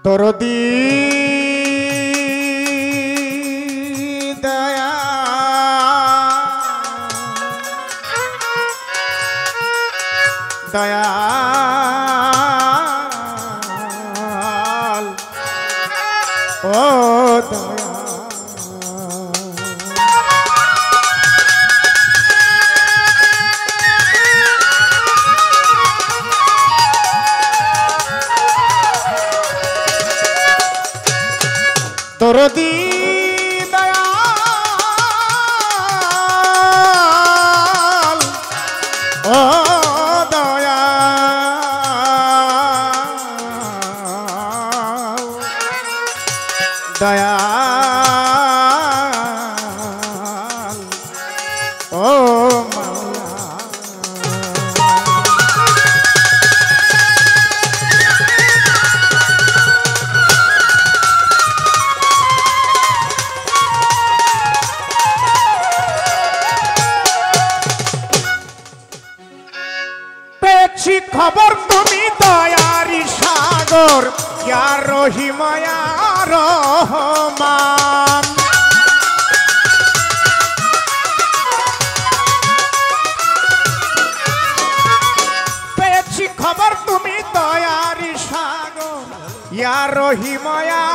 দরদি দয়া দয়াল ও দয়া দরদি দয়াল ও দয়াল দয়াল ও খবর তুমি দয়ারি সাগর ইয়া রহিম ইয়া রহমান পেয়েছি খবর তুমি দয়ারি সাগর ইয়া রহিম ইয়া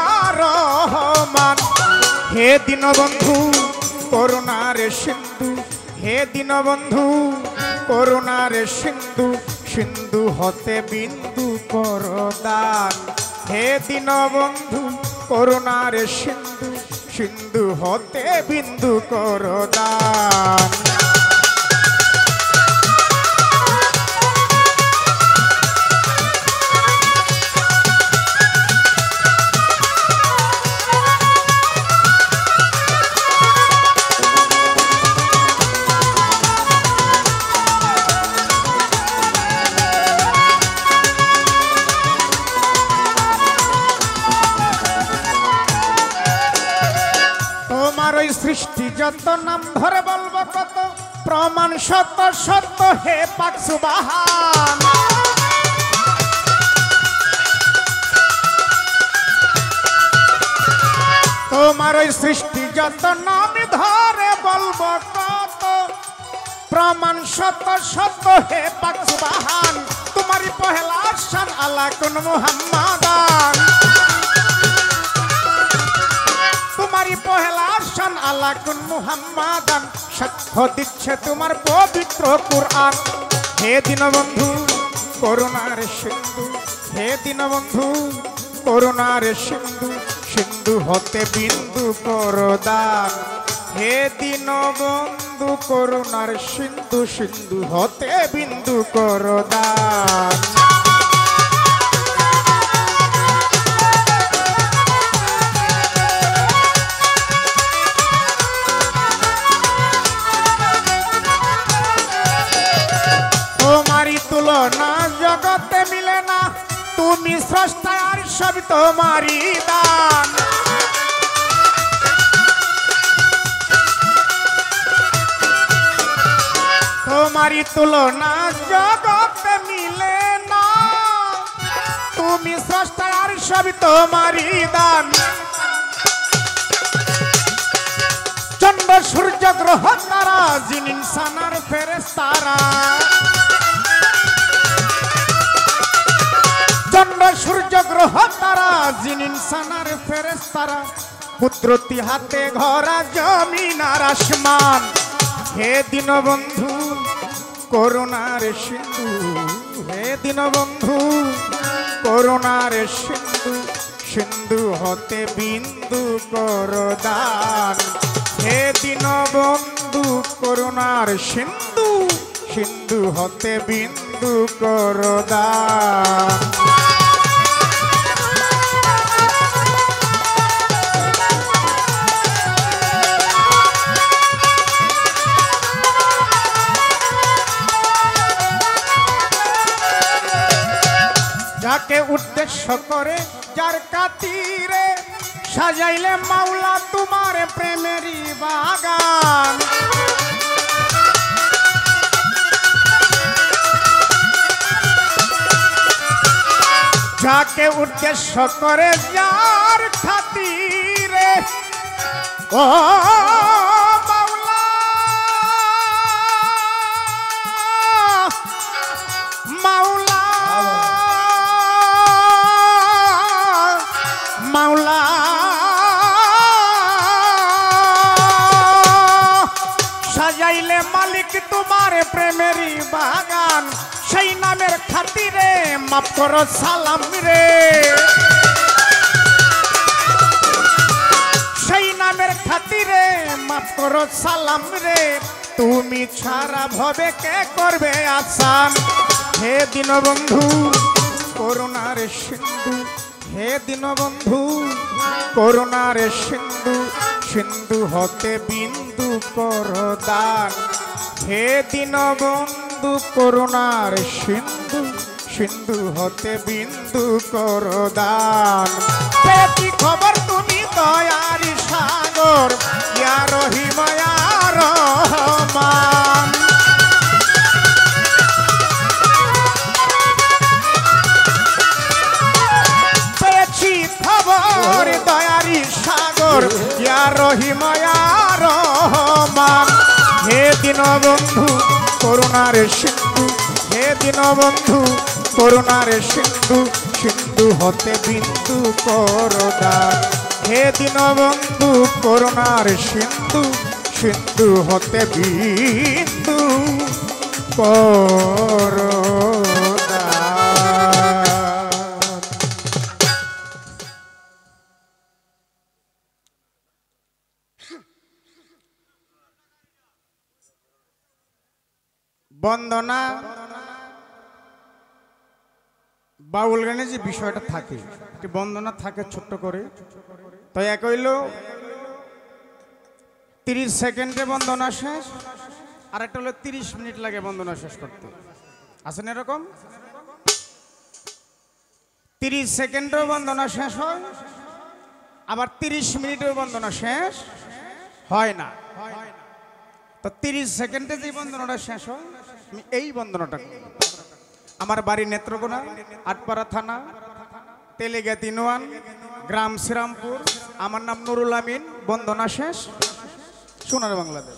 রহমান হে দীনবন্ধু করুণার সিন্ধু হে দীনবন্ধু করুণার সিন্ধু সিন্ধু হতে বিন্দু করদান হে দীনবন্ধু করুণার সিন্ধু সিন্ধু হতে বিন্দু করদান সৃষ্টি যত নাম ধরে বলবো কত প্রমাণ সত্য সত্য হে পাক সুবহান তোমার ওই সৃষ্টি যত নাম ধরে বলবো কত প্রমাণ সত্য সত্য হে পাক সুবহান তোমারই পহেলা শান আলা কুন মুহাম্মাদান তোমারই পহেলা শান আলা কুন মুহাম্মাদান সাক্ষ্য দিচ্ছে তোমার পবিত্র কুরআন হে দীনবন্ধু করুণার সিন্ধু হে দীনবন্ধু করুণার সিন্ধু সিন্ধু হতে বিন্দু করদান হে দীনবন্ধু করুণার সিন্ধু সিন্ধু হতে বিন্দু করদান তুলনা জগতে মিলে না তুমি স্রষ্টা আর সব তোমারই দান তোমারই তুলনা জগতে মিলে না তুমি স্রষ্টা আর সব তোমারই দান চন্দ্র সূর্য গ্রহ তারা জিন ইনসান আর ফেরেশতারা চন্দ্র সূর্য গ্রহ তারা জিন ইনসান আর ফেরেশতারা কুদরতি হাতে ঘরা জমিন আর আসমান হে দীনবন্ধু করুণার সিন্ধু হে দীনবন্ধু করুণার সিন্ধু সিন্ধু হতে বিন্দু করদান হে দীনবন্ধু করুণার সিন্ধু সিন্ধু হতে বিন্দু করদান যাকে উদ্দেশ্য করে যার কাতিরে সাজাইলে মাওলা তোমার প্রেমেরই বাগান যাকে উদ্দেশ্য করে যার খাতিরে ও মাওলা মাওলা মাওলা সাজাইলে মালিক তোমার প্রেমেরই বাগান সেই নামের খাতিরে মাফ করো সালাম রে সেই নামের খাতিরে মাফ করো সালাম রে তুমি ছাড়া ভবে কে করবে আসান হে দীনবন্ধু করুণার সিন্ধু হে দীনবন্ধু করুণার সিন্ধু সিন্ধু হতে বিন্দু করো দান হে দীনবন্ধু করুণার সিন্ধু সিন্ধু হতে বিন্দু করো দান কি খবর তুমি দয়ার সাগর ইয়া রহিম ইয়া রহমান পেয়েছি খবর দয়ারি সাগর ইয়া রহিম ইয়া রহমান হে দীনবন্ধু করুণার সিন্ধু হে দীনবন্ধু করুণার সিন্ধু সিন্ধু হতে বিন্দু করো দান হে দীনবন্ধু করুণার সিন্ধু সিন্ধু হতে বিন্দু করো বন্দনা বাউল গানে যে বিষয়টা থাকে একটি বন্দনা থাকে ছোট্ট করে তো এক হইল 30 সেকেন্ডে বন্দনা শেষ আর একটা হলো 30 মিনিট লাগে বন্দনা শেষ করতে আছেন এরকম 30 সেকেন্ডেও বন্দনা শেষ হয় আবার 30 মিনিটেও বন্দনা শেষ হয় না তো 30 সেকেন্ডে যে বন্দনাটা শেষ হয় আমি এই বন্দনাটা আমার বাড়ি নেত্রকোনা আটপাড়া থানা তেলেগা 3 গ্রাম শ্রীরামপুর আমার নাম নুরুল আমিন বন্দনা শেষ সোনার বাংলাদেশ